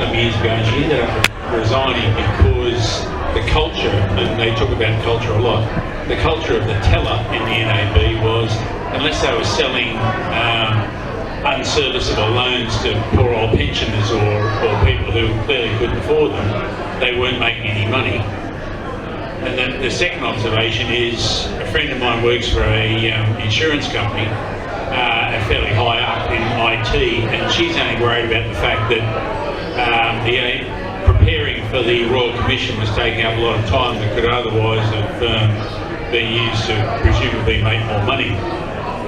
some years ago, and she ended up resigning because the culture, and they talk about culture a lot, the culture of the teller in the NAB was, unless they were selling unserviceable loans to poor old pensioners or people who clearly couldn't afford them, they weren't making any money. And then the second observation is, a friend of mine works for a insurance company, fairly high up in IT, and she's only worried about the fact that preparing for the Royal Commission was taking up a lot of time that could otherwise have been used to presumably make more money.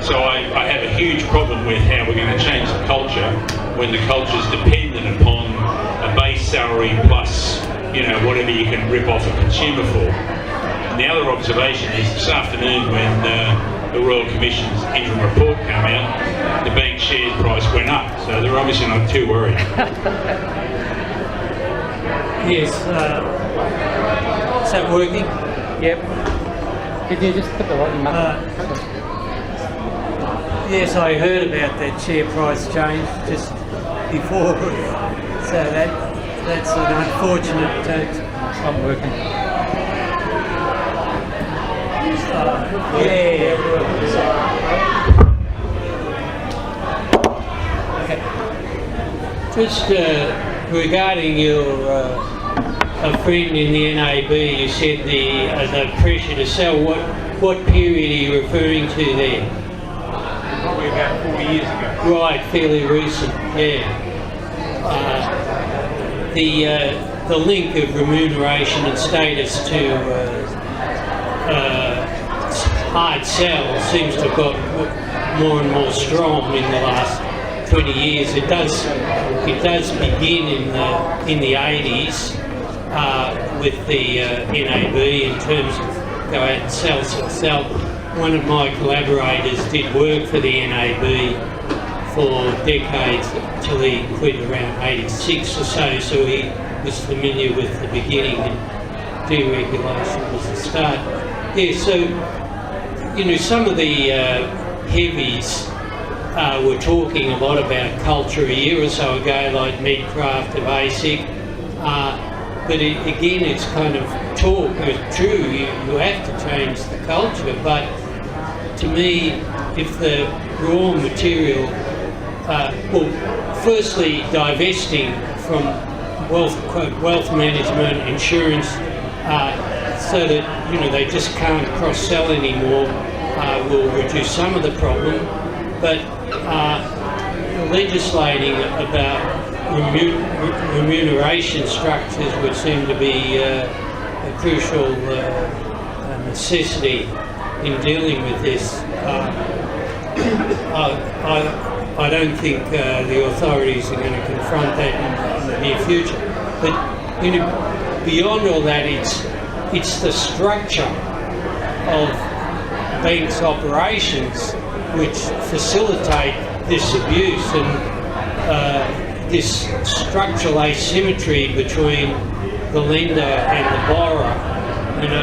So I have a huge problem with how we're going to change the culture when the culture is dependent upon a base salary plus, whatever you can rip off a consumer for. And the other observation is this afternoon when the Royal Commission's interim report came out, the bank share price went up, so they're obviously not too worried. Yes, is that working? Yep. Could you just put the volume up? Yes, I heard about that share price change just before, so that's an unfortunate. It's not working. Yeah. Just regarding your a friend in the NAB, you said the pressure to sell. What period are you referring to there? Probably about 4 years ago. Right, fairly recent. Yeah. The link of remuneration and status to hard sell seems to have got more and more strong in the last 20 years. It does begin in the 80s with the NAB in terms of go out and sell. One of my collaborators did work for the NAB for decades until he quit around 86 or so he was familiar with the beginning, and deregulation was the start. Yeah, so some of the heavies were talking a lot about culture a year or so ago, like Medcraft of ASIC, but again it's kind of talk. It's true, you have to change the culture, but to me, if the raw material, firstly divesting from wealth management, insurance, so that they just can't cross-sell anymore, will reduce some of the problem. But legislating about remuneration structures would seem to be a crucial necessity in dealing with this. I don't think the authorities are going to confront that in the near future. But beyond all that, it's the structure of banks' operations which facilitate this abuse and this structural asymmetry between the lender and the borrower. And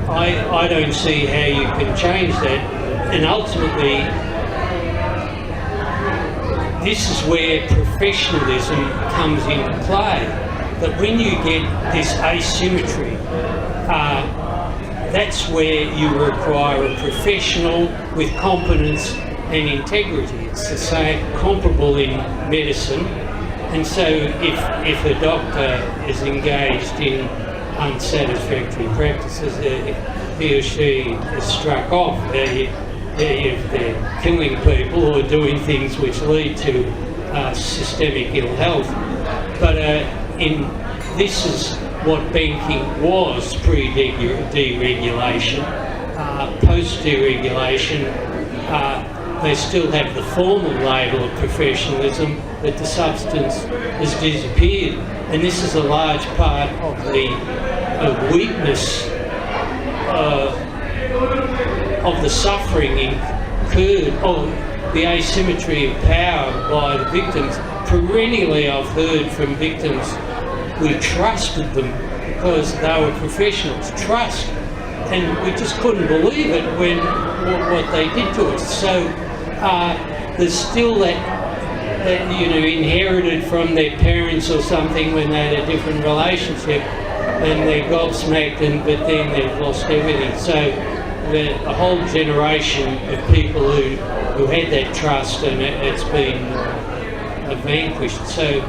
I don't see how you can change that. And ultimately, this is where professionalism comes into play. That when you get this asymmetry, that's where you require a professional with competence and integrity. It's the same, comparable in medicine. And so if a doctor is engaged in unsatisfactory practices, he or she is struck off. If they're killing people or doing things which lead to systemic ill health. But this is what banking was pre-deregulation. Post-deregulation, they still have the formal label of professionalism, but the substance has disappeared. And this is a large part of the weakness of the suffering incurred, of the asymmetry of power by the victims. Perennially I've heard from victims, we trusted them because they were professionals. Trust. And we just couldn't believe it when what they did to us. So there's still that inherited from their parents or something when they had a different relationship, and they're gobsmacked, but then they've lost everything. So a whole generation of people who had that trust, and it's been vanquished. So,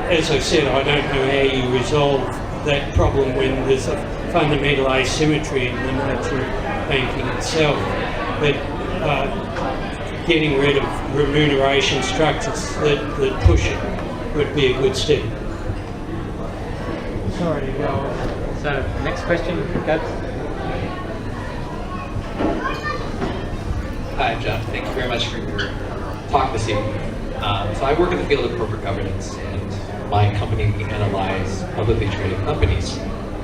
as I said, I don't know how you resolve that problem when there's a fundamental asymmetry in the nature of banking itself. But getting rid of remuneration structures that push it would be a good step. Sorry to go. So, next question, Gabs. Hi, Jeff. Thank you very much for your talk this evening. So I work in the field of corporate governance, and my company, we analyze publicly traded companies.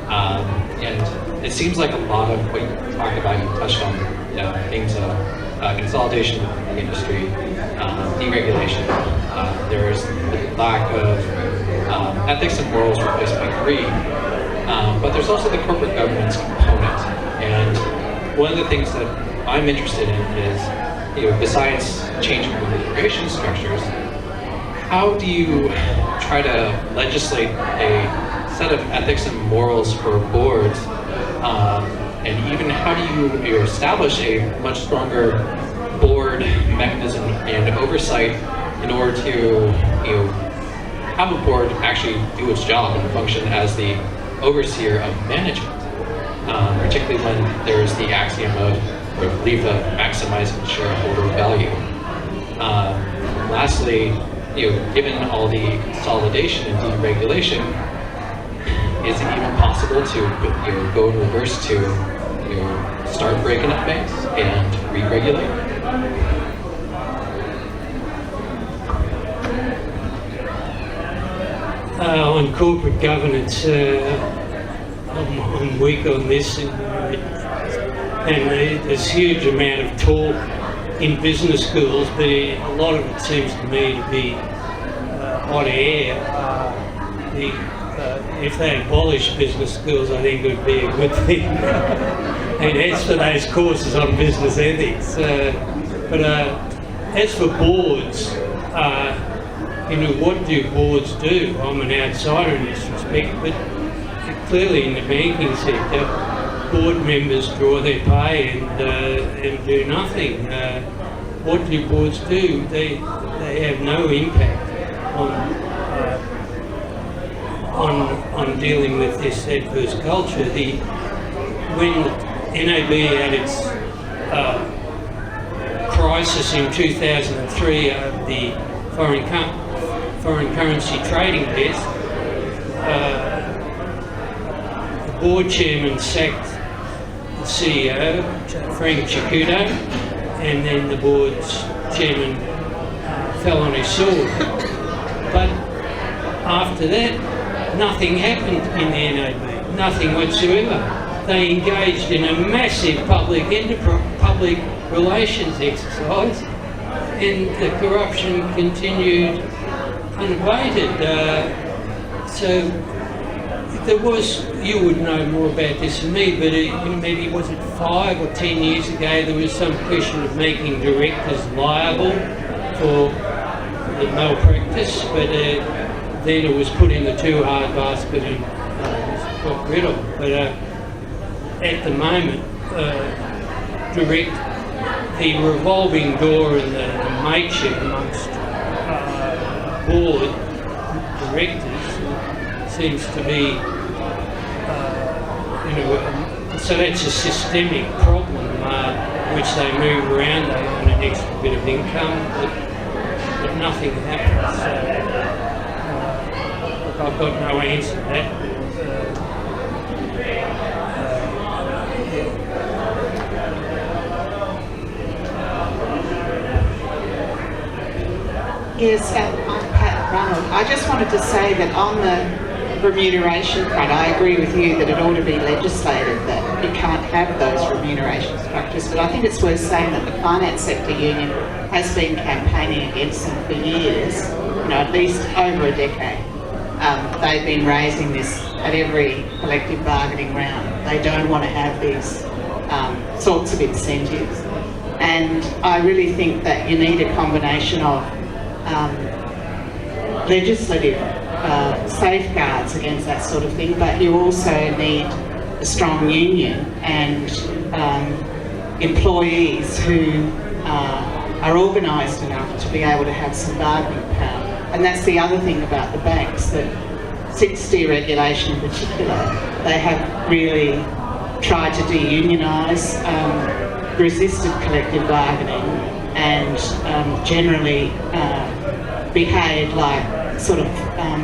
And it seems like a lot of what you talked about, you touched on things of consolidation in the industry, deregulation. There's the lack of ethics and morals replaced by greed, but there's also the corporate governance component. And one of the things that I'm interested in is, besides changing remuneration structures, how do you try to legislate a set of ethics and morals for boards, and even how do you establish a much stronger board mechanism and oversight in order to have a board actually do its job and function as the overseer of management, particularly when there's the axiom of, or belief of, maximizing shareholder value. Lastly, given all the consolidation and deregulation, is it even possible to go in reverse to start breaking up banks and re-regulate? On corporate governance, I'm weak on this, and there's a huge amount of talk in business schools, but a lot of it seems to me to be hot air. If they abolish business schools, I think it would be a good thing. And as for those courses on business ethics, but as for boards, what do boards do? I'm an outsider in this respect, but clearly in the banking sector, board members draw their pay and do nothing. What do boards do? They have no impact on dealing with this adverse culture. When NAB had its crisis in 2003 of the foreign currency trading desk, the board chairman sacked the CEO, Frank Cicuto, and then the board's chairman fell on his sword. But after that, nothing happened in the NAB, nothing whatsoever. They engaged in a massive public relations exercise, and the corruption continued unabated. So there was, you would know more about this than me, but maybe was it 5 or 10 years ago, there was some question of making directors liable for the malpractice, but then it was put in the too hard basket and got rid of. But at the moment, the revolving door and the mateship amongst board directors seems to be, so that's a systemic problem which they move around. They earn an extra bit of income, but nothing happens. So, I've got no answer to that. Yes, I'm Pat Ronald. I just wanted to say that on the remuneration front, I agree with you that it ought to be legislated that you can't have those remuneration structures, but I think it's worth saying that the Finance Sector Union has been campaigning against them for years, at least over a decade. They've been raising this at every collective bargaining round. They don't want to have these sorts of incentives. And I really think that you need a combination of legislative safeguards against that sort of thing, but you also need a strong union and employees who are organised enough to be able to have some bargaining power. And that's the other thing about the banks, that since deregulation in particular, they have really tried to de-unionise, resisted collective bargaining, and generally behaved like sort of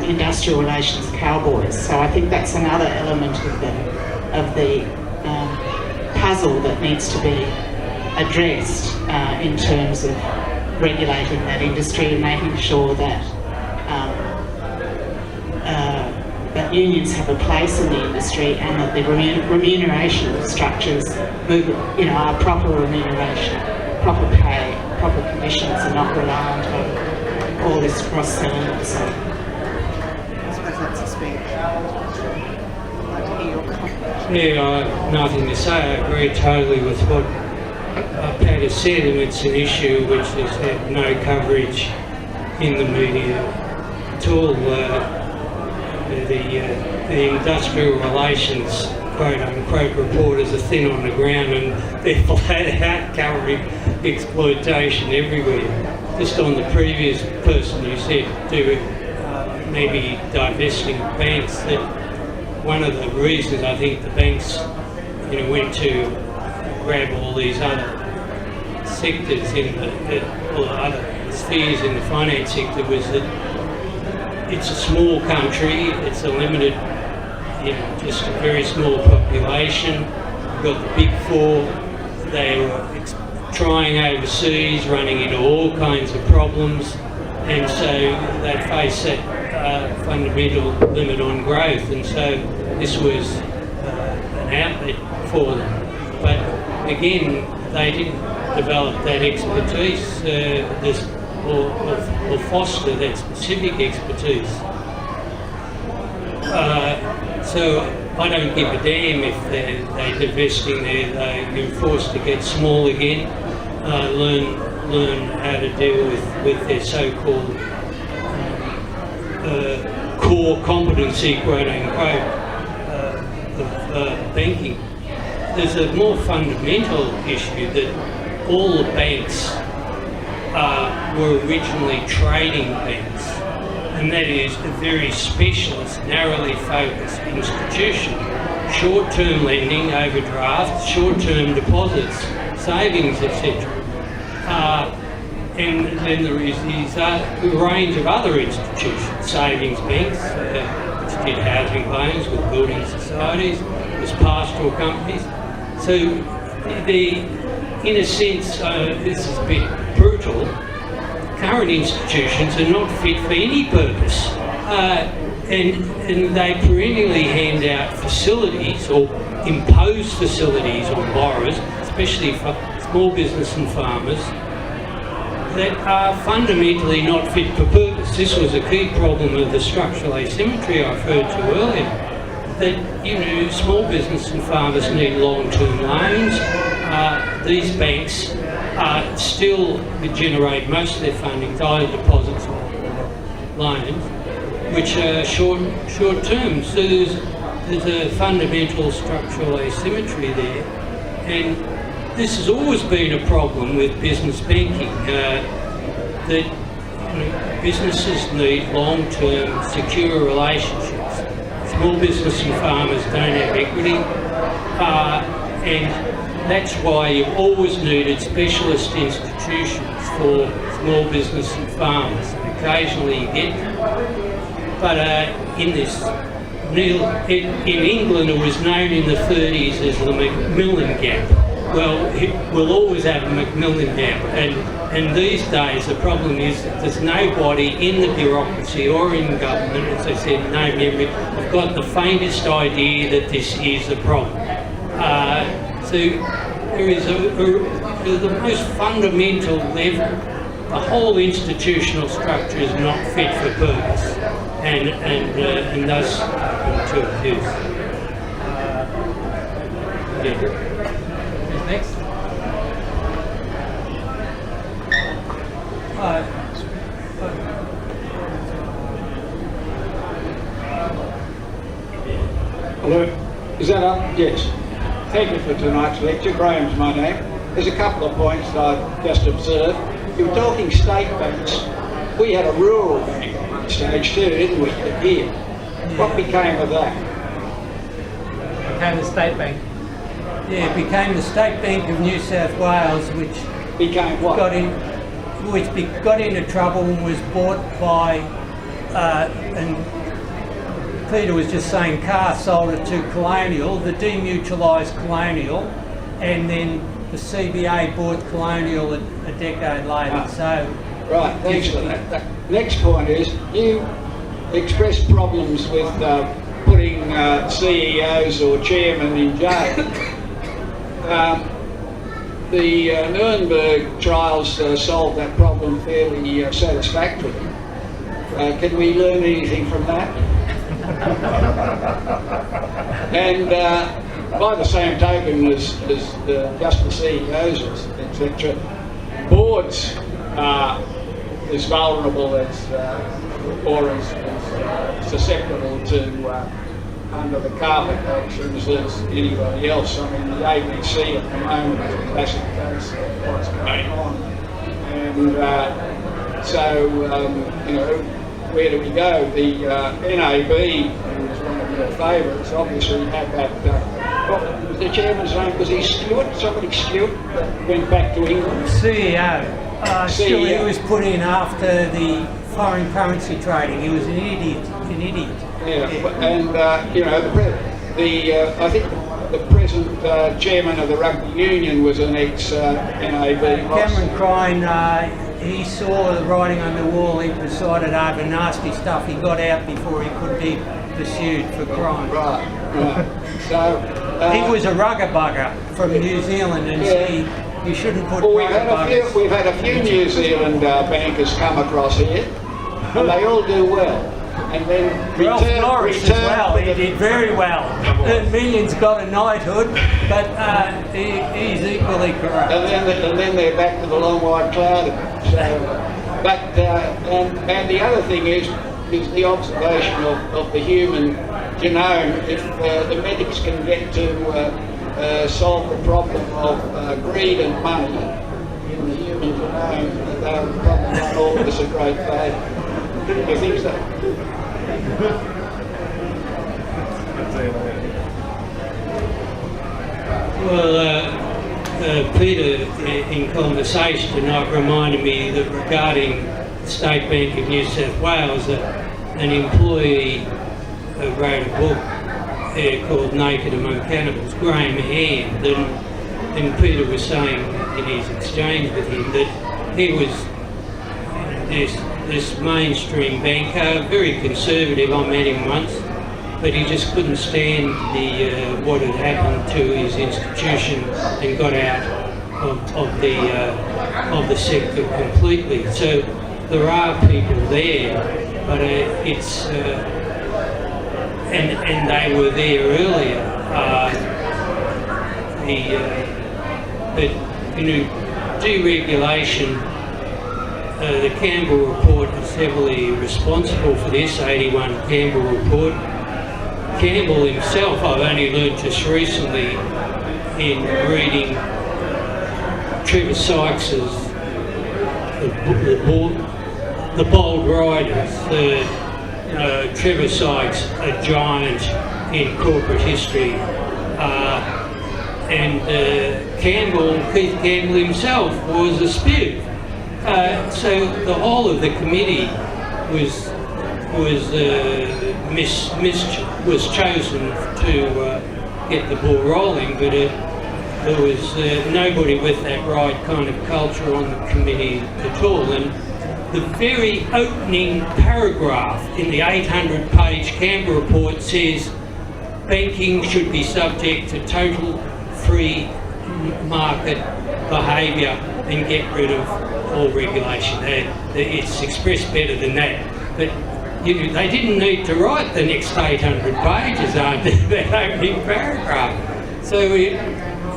industrial relations cowboys. So I think that's another element of the puzzle that needs to be addressed in terms of regulating that industry and making sure that that unions have a place in the industry, and that the remuneration structures are proper remuneration, proper pay, proper conditions, and not reliant on all this cross-selling and so on. I suppose that's a speech. I'd like to hear your comment. Yeah, I have nothing to say. I agree totally with what Pat has said, and it's an issue which has had no coverage in the media at all. The industrial relations quote-unquote reporters are thin on the ground, and they're flat out covering exploitation everywhere. Just on the previous person who said maybe divesting banks, that one of the reasons I think the banks went to grab all these other sectors or other spheres in the finance sector was that it's a small country, it's a limited, just a very small population. You've got the big four, they were trying overseas, running into all kinds of problems, and so they face that fundamental limit on growth, and so this was an outlet for them. But again, they didn't develop that expertise or foster that specific expertise. So I don't give a damn if they're divesting they're forced to get small again, learn how to deal with their so-called core competency, quote unquote, of banking. There's a more fundamental issue that all the banks were originally trading banks, and that is a very specialist, narrowly focused institution. Short-term lending, overdrafts, short-term deposits, savings, etc. And then there is these range of other institutions, savings banks, which did housing loans with building societies, with pastoral companies. So in a sense, this is a bit brutal, current institutions are not fit for any purpose. And they perennially hand out facilities or impose facilities on borrowers, especially for small business and farmers, that are fundamentally not fit for purpose. This was a key problem of the structural asymmetry I referred to earlier, that small business and farmers need long-term loans. These banks still generate most of their funding via deposits or loans, which are short term. So there's a fundamental structural asymmetry there, and this has always been a problem with business banking, that businesses need long-term secure relationships. Small business and farmers don't have equity, and that's why you've always needed specialist institutions for small business and farmers. Occasionally you get them. But in England it was known in the 30s as the Macmillan Gap. Well, we'll always have a Macmillan Gap, and these days the problem is that there's nobody in the bureaucracy or in government, as I said, no memory, have got the faintest idea that this is a problem. So there is the most fundamental level. The whole institutional structure is not fit for purpose, and thus to abuse. Next. Hello, is that up? Yes. Thank you for tonight's lecture. Graham's my name. There's a couple of points that I've just observed. You were talking state banks. We had a rural bank at one stage too, didn't we, here? What became of that? Became the State Bank. Yeah, it became the State Bank of New South Wales, which Became what? got into trouble and was bought by, and Peter was just saying, Carr sold it to Colonial, the demutualised Colonial, and then the CBA bought Colonial a decade later. So, Right, thanks for that. The next point is, you expressed problems with putting CEOs or chairmen in jail. The Nuremberg trials solved that problem fairly satisfactorily. Can we learn anything from that? And by the same token as just the CEOs, etc., boards are as vulnerable as or as susceptible to under the carpet actions as anybody else. I mean, the ABC at the moment is a classic case of what's going on. And so, you know, where do we go? The NAB, who was one of your favourites, obviously had that, what was the chairman's name? Was he Stewart? Somebody Stewart that went back to England? CEO. Still, he CEO. was put in after the foreign currency trading. He was an idiot. Yeah, and you know, I think the present chairman of the rugby union was an ex-NAB boss. Cameron Crine, he saw the writing on the wall. He presided over nasty stuff. He got out before he could be pursued for crime. Right. So He was a rugger bugger from New Zealand, and you shouldn't put well, rugger buggers. we've had a few New Zealand bankers come across here, and they all do well. And then Ralph Norris as well, he did very well. Millions got a knighthood, but he's equally corrupt. And then they're back to the long white cloud. So, but and the other thing is the observation of the human genome. If the medics can get to solve the problem of greed and money in the human genome, they'll probably not all of us a great favour. Do you think so? Well, Peter, in conversation tonight, reminded me that regarding the State Bank of New South Wales, an employee wrote a book called Naked Among Cannibals, Graham Hand, and Peter was saying in his exchange with him that he was this mainstream banker, very conservative. I met him once, but he just couldn't stand what had happened to his institution and got out of the sector completely. So there are people there, but it's and they were there earlier. But you know, deregulation. The Campbell report is heavily responsible for this, 81 Campbell report. Campbell himself, I've only learned just recently in reading Trevor Sykes's The Bold Riders. Trevor Sykes, a giant in corporate history, and Keith Campbell himself was a spiv. So the whole of the committee was chosen to get the ball rolling, but there was nobody with that right kind of culture on the committee at all. And the very opening paragraph in the 800-page Canberra report says banking should be subject to total free market behaviour and get rid of all regulation. It's expressed better than that. But you know, they didn't need to write the next 800 pages after that opening paragraph. So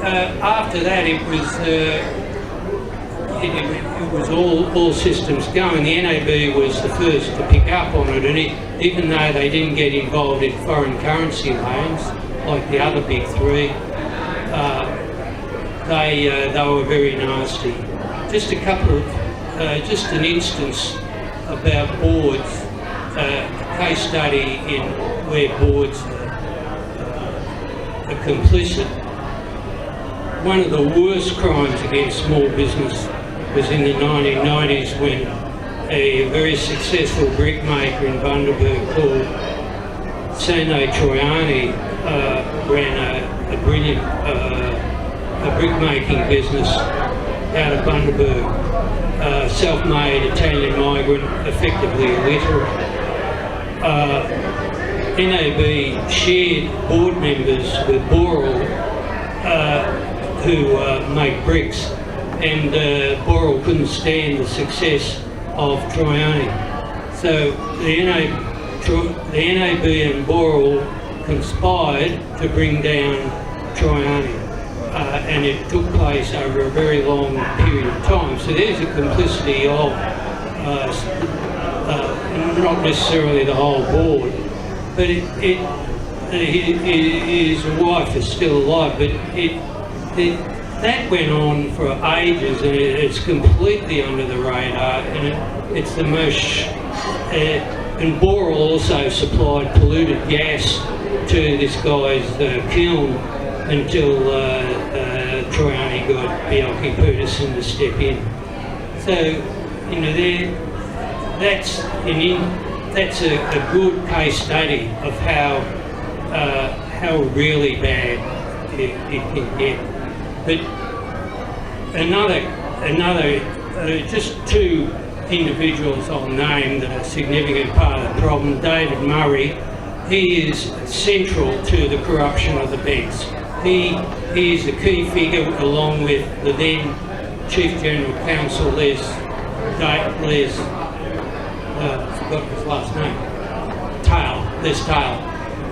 after that, it was it was all systems going. The NAB was the first to pick up on it, and even though they didn't get involved in foreign currency loans like the other big three, they were very nasty. Just a couple of, just an instance about boards, a case study in where boards are complicit. One of the worst crimes against small business was in the 1990s when a very successful brickmaker in Bundaberg called Sano Troiani ran a brilliant brickmaking business out of Bundaberg. Self-made Italian migrant, effectively illiterate. NAB shared board members with Boral, who make bricks, and Boral couldn't stand the success of Troiani. So the NAB and Boral conspired to bring down Troiani, and it took place over a very long period of time. So there's a complicity of not necessarily the whole board, but his wife is still alive, but that went on for ages, and it's completely under the radar, and it's the most. And Boral also supplied polluted gas to this guy's kiln until Troiani got Bianchi Peterson to step in. So, you know, that's a good case study of how really bad it can get. But another just two individuals I'll name that are a significant part of the problem. David Murray, he is central to the corruption of the banks. He is a key figure, along with the then Chief General Counsel Les, forgot his last name, Les Taylor,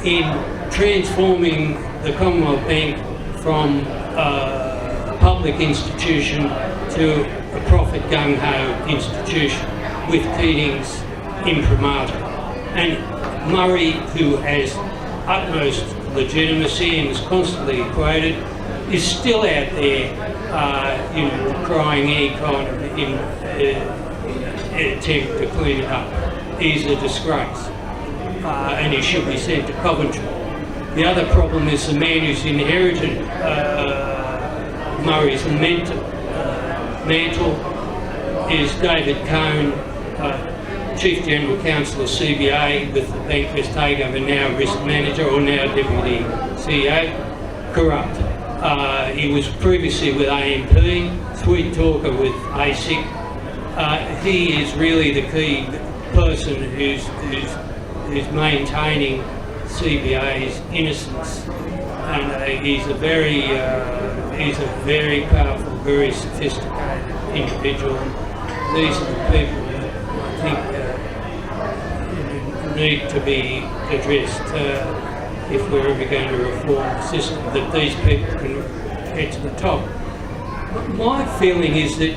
in transforming the Commonwealth Bank from a public institution to a profit gung-ho institution with Keating's imprimatur. And Murray, who has utmost legitimacy and is constantly quoted, is still out there, crying any kind of attempt to clean it up. He's a disgrace, and he should be sent to Coventry. The other problem is the man who's inherited Murray's mantle is David Cohn, Chief General Counsel of CBA with the Bankwest takeover, now risk manager or now deputy CEO, corrupt. He was previously with AMP, sweet talker with ASIC. He is really the key person who's maintaining CBA's innocence, and he's a very powerful, very sophisticated individual. These are the people that I think need to be addressed if we're ever going to reform the system, that these people can get to the top. My feeling is that,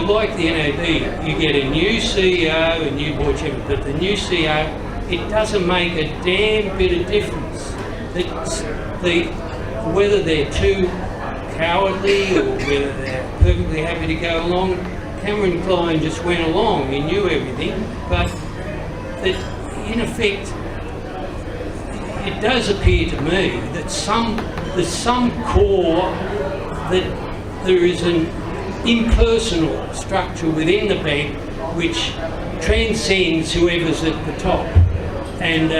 like the NAB, you get a new CEO, a new board chairman, but the new CEO, it doesn't make a damn bit of difference. Whether they're too cowardly or whether they're perfectly happy to go along. Cameron Klein just went along, he knew everything, but in effect, it does appear to me that there's some core, that there is an impersonal structure within the bank which transcends whoever's at the top. And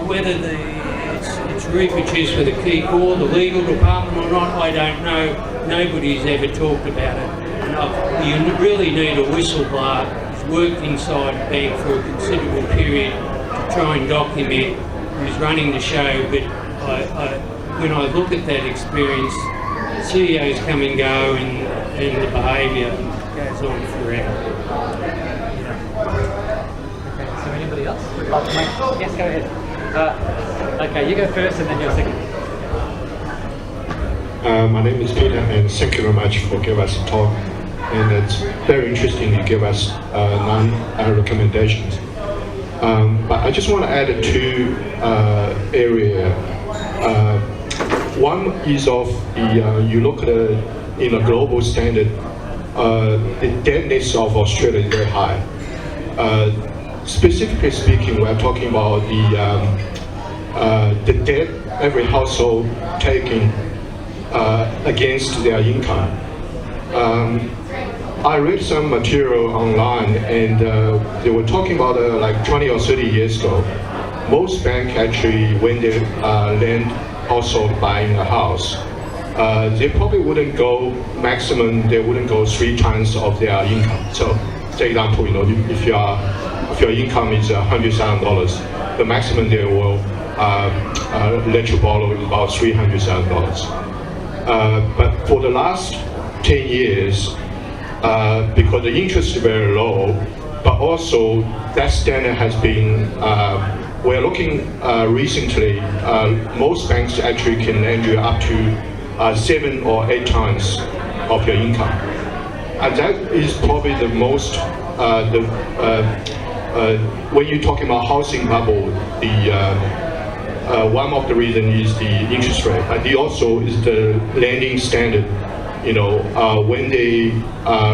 whether it's reproduced with a key core, the legal department or not, I don't know. Nobody's ever talked about it. You really need a whistleblower who's worked inside a bank for a considerable period to try and document who's running the show. But when I look at that experience, CEOs come and go, and the behaviour goes on forever. Okay, so anybody else? Yes, go ahead. Okay, you go first and then you're second. My name is Peter, and thank you very much for giving us a talk. and it's very interesting you give us 9 recommendations. But I just want to add two area. One is of the you look at in a global standard, the debtness of Australia is very high. Specifically speaking, we're talking about the debt every household taking against their income. I read some material online, and they were talking about like 20 or 30 years ago, most banks actually, when they lend household buying a house, they probably wouldn't go maximum. They wouldn't go 3 times of their income. So, for example, if your income is $100,000, the maximum they will let you borrow is about $300,000. But for the last 10 years, because the interest is very low, but also that standard has been, we're looking recently, most banks actually can lend you up to 7 or 8 times of your income. And that is probably the most, when you're talking about housing bubble, one of the reasons is the interest rate, but the also is the lending standard. When they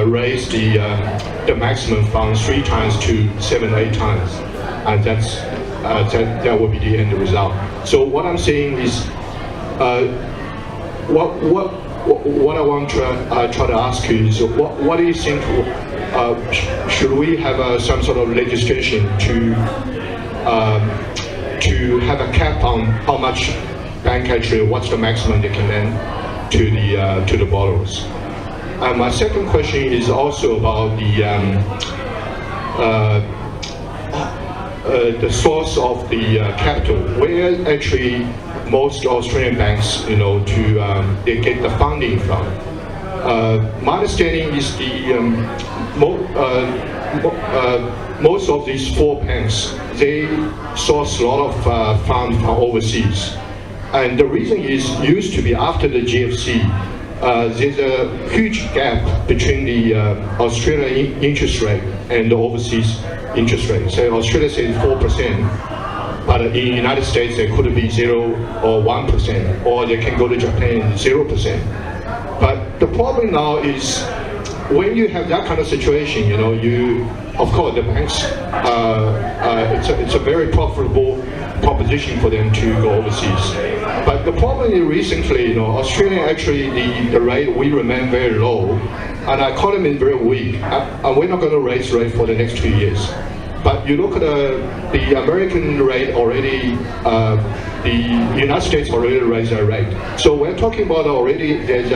raise the maximum from 3 times to 7, 8 times, and that will be the end result. So what I'm saying is, what I want to try to ask you is, what do you think? Should we have some sort of legislation to have a cap on how much bank actually, what's the maximum they can lend to the borrowers? And my second question is also about the source of the capital. Where actually most Australian banks, they get the funding from. My understanding is most of these 4 banks, they source a lot of funds from overseas. And the reason is, used to be after the GFC, there's a huge gap between the Australian interest rate and the overseas interest rate. So Australia says 4%, but in the United States it could be 0 or 1%, or they can go to Japan 0%. But the problem now is, when you have that kind of situation, of course the banks, it's a very profitable proposition for them to go overseas. But the problem is recently, Australia actually, the rate will remain very low, and our economy is very weak, and we're not going to raise rate for the next 2 years. But you look at the American rate already, the United States already raised their rate. So we're talking about already, there's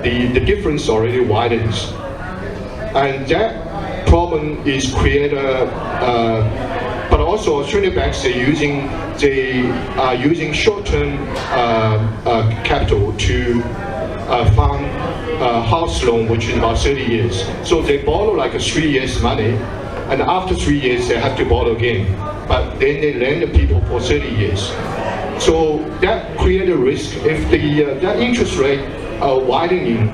the difference already widens. And that problem is created, but also Australian banks are using short-term capital to fund house loan, which is about 30 years. So they borrow like 3 years money, and after 3 years they have to borrow again. But then they lend the people for 30 years. So that creates a risk. If that interest rate widening,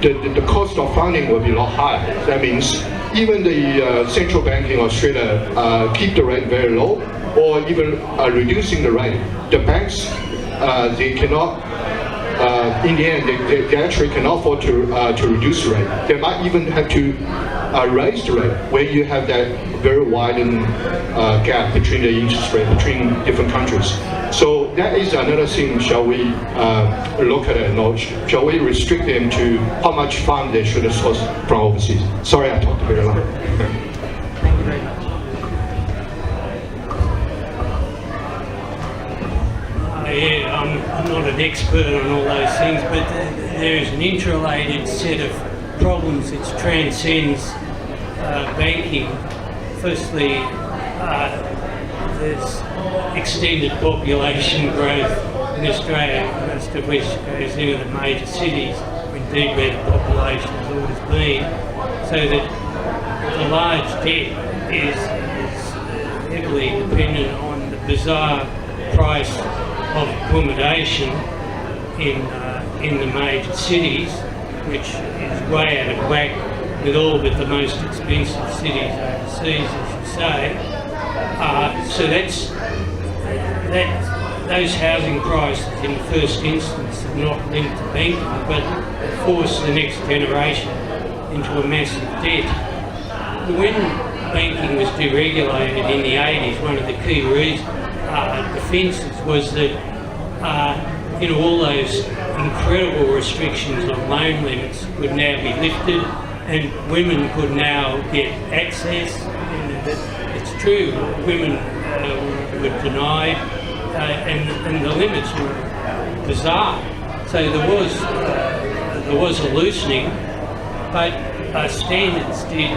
the cost of funding will be a lot higher. That means even the central bank in Australia keep the rate very low, or even reducing the rate. The banks, they cannot, in the end, they actually cannot afford to reduce the rate. They might even have to raise the rate when you have that very widened gap between the interest rate between different countries. So that is another thing. Shall we look at it? No, shall we restrict them to how much fund they should source from overseas? Sorry, I talked very long. Thank you very much. Yeah, I'm not an expert on all those things, but there is an interrelated set of problems which transcends banking. Firstly, there's extended population growth in Australia, most of which goes into the major cities, indeed where the population has always been, so that the large debt is heavily dependent on the bizarre price of accommodation in the major cities, which is way out of whack with all but the most expensive cities overseas, as you say. So those housing prices in the first instance are not linked to banking, but force the next generation into a massive debt. When banking was deregulated in the 80s, one of the key defences was that all those incredible restrictions on loan limits could now be lifted, and women could now get access. It's true, women were denied, and the limits were bizarre. So there was a loosening, but standards did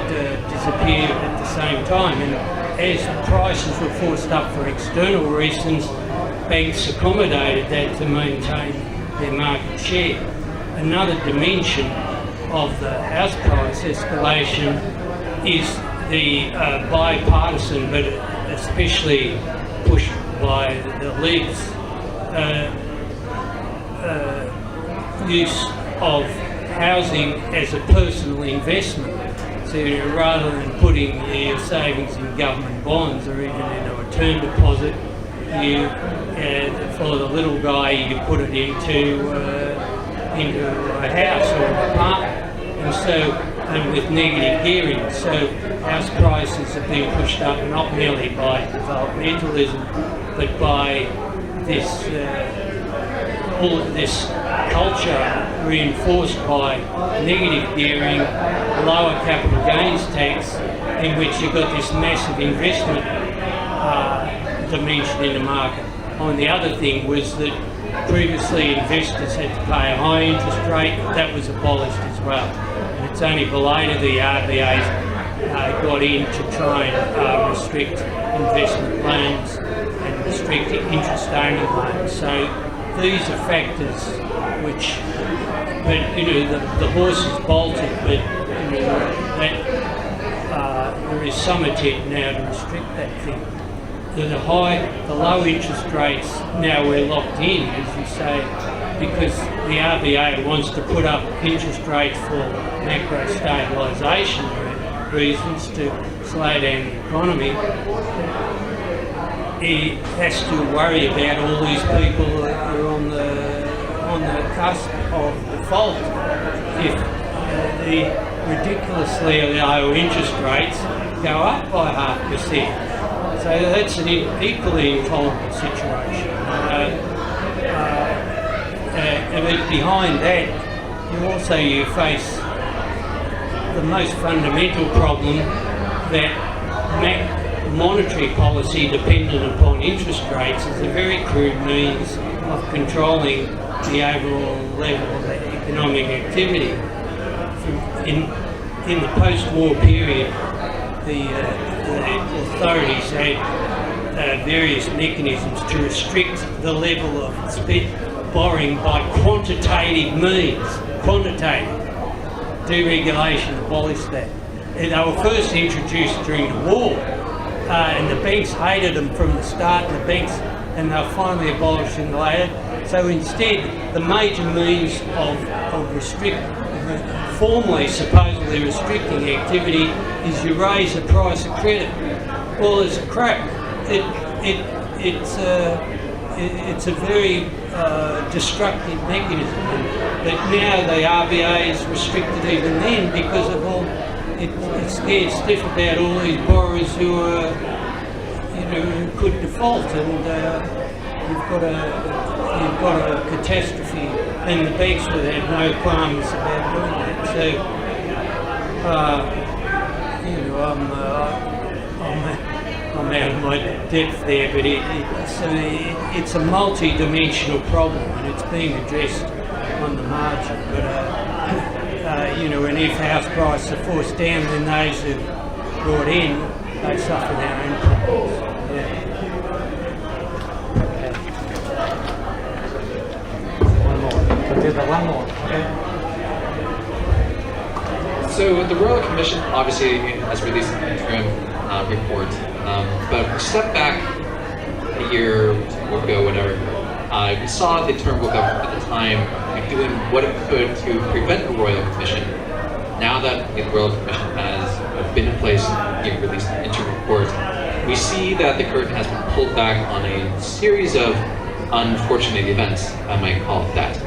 disappear at the same time, and as prices were forced up for external reasons, banks accommodated that to maintain their market share. Another dimension of the house price escalation is the bipartisan, but especially pushed by the League's use of housing as a personal investment. So rather than putting your savings in government bonds or even into a term deposit, for the little guy, you put it into a house or an apartment, and with negative gearing. So house prices have been pushed up not merely by developmentalism, but by this all of this culture reinforced by negative gearing, lower capital gains tax, in which you've got this massive investment dimension in the market. And the other thing was that previously investors had to pay a high interest rate. That was abolished as well. And it's only belated the RBA's got in to try and restrict investment loans and restrict interest-only loans. So these are factors which, but the horse is bolted, but there is some attempt now to restrict that thing. The low interest rates, now we're locked in, as you say, because the RBA wants to put up interest rates for macro stabilisation reasons to slow down the economy. He has to worry about all these people who are on the cusp of default. If the ridiculously low interest rates go up by 0.5%. So that's an equally intolerable situation. But behind that, you face the most fundamental problem that monetary policy dependent upon interest rates is a very crude means of controlling the overall level of economic activity. In the post-war period, the authorities had various mechanisms to restrict the level of borrowing by quantitative means. Quantitative. Deregulation abolished that. And they were first introduced during the war, and the banks hated them from the start, and they were finally abolished in the later. So instead, the major means of formally, supposedly restricting activity is you raise the price of credit. Well, it's crap. It's a very destructive mechanism. But now the RBA is restricted even then because of all it's scared stiff about all these borrowers who who could default, and you've got a catastrophe, and the banks would have no qualms about doing that. So I'm out of my depth there, but it's a multi-dimensional problem, and it's being addressed on the margin. But and if house prices are forced down, then those who brought in, they suffer their own problems. One more. One more. Okay. So the Royal Commission obviously has released an interim report, but step back a year ago, whatever, We saw the Turnbull government at the time doing what it could to prevent a royal commission. Now that the royal commission has been in place, released an interim report, we see that the curtain has been pulled back on a series of unfortunate events, I might call it that.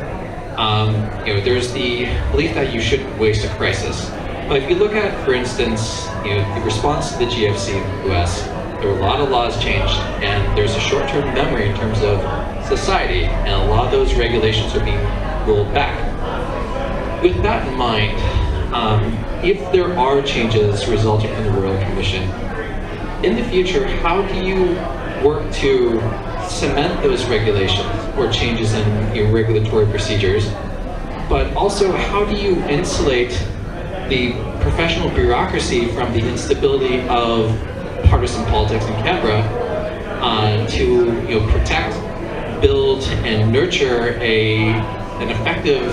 There's the belief that you shouldn't waste a crisis. But if you look at, for instance, the response to the GFC in the US, there were a lot of laws changed, and there's a short-term memory in terms of society, and a lot of those regulations are being rolled back. With that in mind, if there are changes resulting from the Royal Commission, in the future, how do you work to cement those regulations or changes in your regulatory procedures? But also, how do you insulate the professional bureaucracy from the instability of partisan politics in Canberra to protect, build, and nurture an effective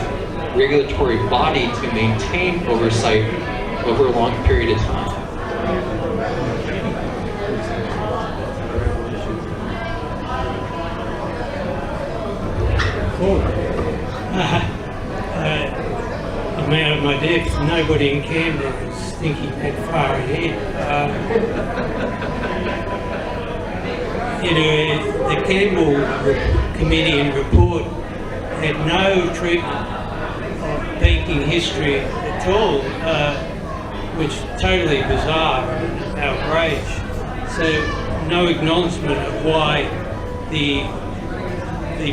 regulatory body to maintain oversight over a long period of time? I'm out of my depth. Nobody in Canberra is thinking that far ahead. The Campbell Committee and report had no treatment of banking history at all, which is totally bizarre and outrage. So no acknowledgement of why the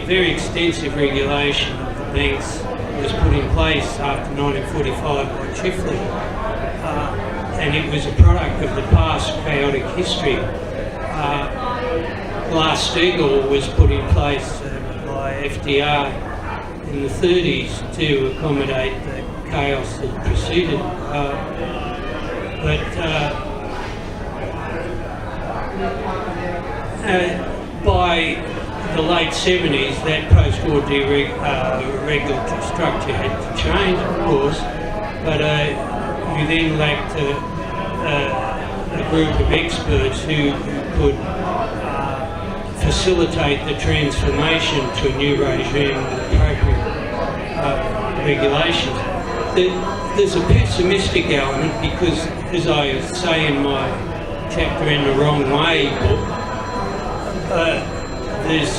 very extensive regulation of the banks was put in place after 1945 by Chifley, and it was a product of the past chaotic history. Glass-Steagall was put in place by FDR in the 30s to accommodate the chaos that preceded. By the late 70s, that post-war regulatory structure had to change, of course, but you then lacked a group of experts who could facilitate the transformation to a new regime with appropriate regulations. There's a pessimistic element because, as I say in my chapter in the Wrong Way book, there's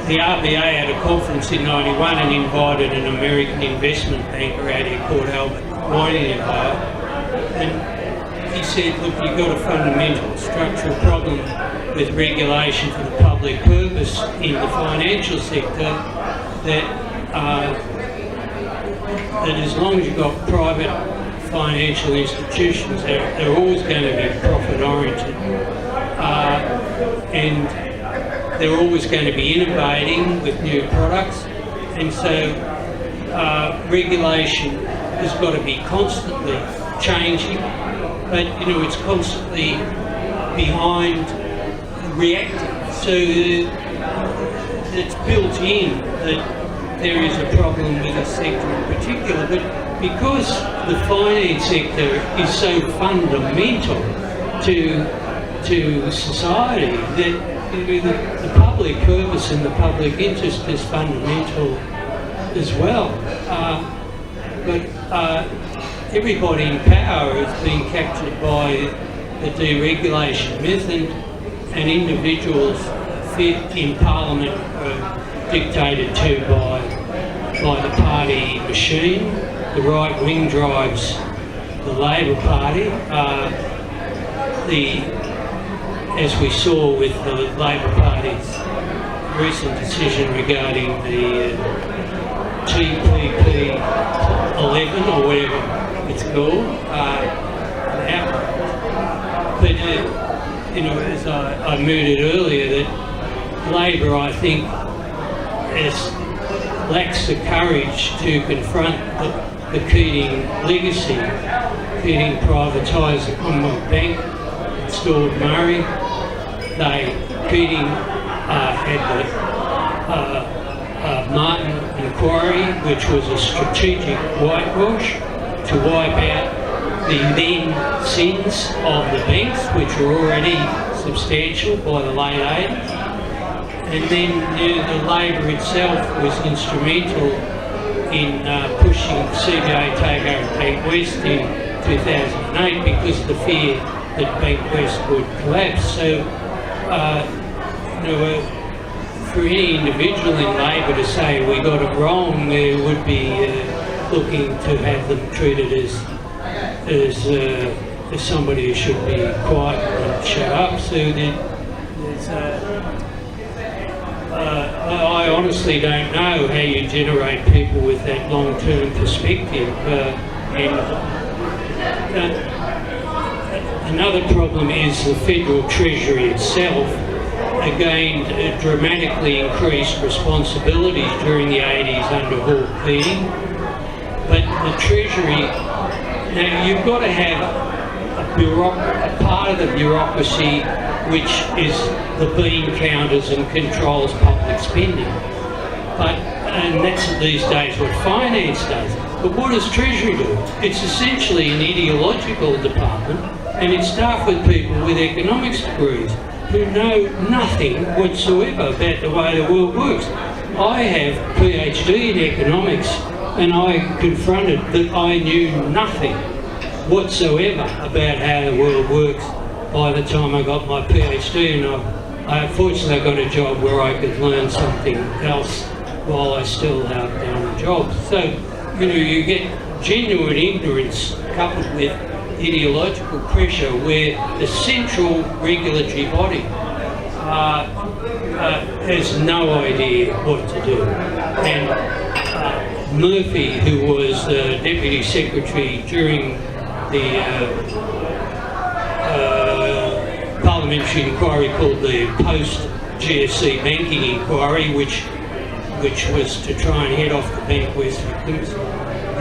the RBA had a conference in '91 and invited an American investment banker out here called Albert Whiting in Ohio, and he said, look, you've got a fundamental structural problem with regulation for the public purpose in the financial sector that as long as you've got private financial institutions, they're always going to be profit oriented. And they're always going to be innovating with new products, and so regulation has got to be constantly changing, but it's constantly behind reacting. So it's built in that there is a problem with a sector in particular, but because the finance sector is so fundamental to society, that the public purpose and the public interest is fundamental as well. But everybody in power is being captured by the deregulation method, and individuals fit in Parliament are dictated to by the party machine. The right wing drives the Labor Party. As we saw with the Labor Party's recent decision regarding the TPP 11 or whatever it's called, but as I mooted earlier, that Labor, I think, lacks the courage to confront the Keating legacy. Keating privatised the Commonwealth Bank, installed Murray. Keating had the Martin inquiry, which was a strategic whitewash to wipe out the then sins of the banks, which were already substantial by the late 80s. And then the Labor itself was instrumental in pushing the CBA takeover of Bank West in 2008 because of the fear that Bank West would collapse. So, for any individual in Labor to say we got it wrong, there would be looking to have them treated as somebody who should be quiet and shut up. So I honestly don't know how you generate people with that long-term perspective. Another problem is the Federal Treasury itself. Again, dramatically increased responsibilities during the 80s under Hawke Keating. But the Treasury, now you've got to have a part of the bureaucracy which is the bean counters and controls public spending. And that's these days what finance does. But what does Treasury do? It's essentially an ideological department, and it's staffed with people with economics degrees who know nothing whatsoever about the way the world works. I have a PhD in economics, and I confronted that I knew nothing whatsoever about how the world works by the time I got my PhD, and I fortunately got a job where I could learn something else while I still held down a job. So, you get genuine ignorance coupled with ideological pressure where the central regulatory body has no idea what to do. And Murphy, who was Deputy Secretary during the parliamentary inquiry called the post-GFC banking inquiry, which was to try and head off the Bank West victims,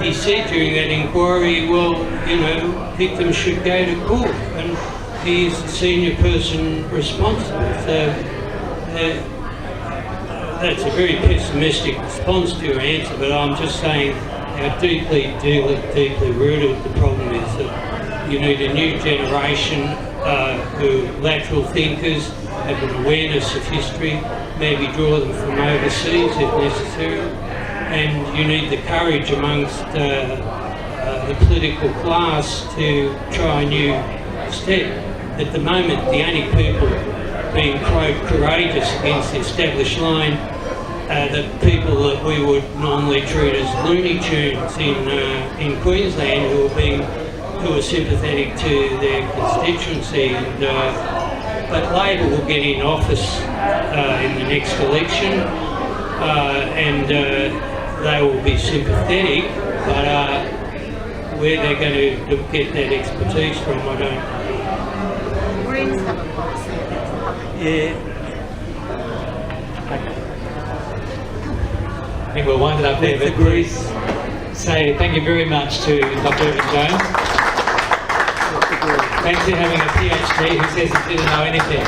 he said during that inquiry, well, victims should go to court, and he is the senior person responsible. So that's a very pessimistic response to your answer, but I'm just saying how deeply rooted the problem is that you need a new generation who are lateral thinkers, have an awareness of history, maybe draw them from overseas if necessary, and you need the courage amongst the political class to try a new step. At the moment, the only people being quote courageous against the established line are the people that we would normally treat as Looney Tunes in Queensland, who are sympathetic to their constituency. But Labor will get in office in the next election, and they will be sympathetic, but where they're going to get that expertise from, I don't know. Greens have a policy against public. Yeah. I think we'll wind it up there, but please say thank you very much to Dr. Evan Jones. Thanks for having a PhD who says he didn't know anything.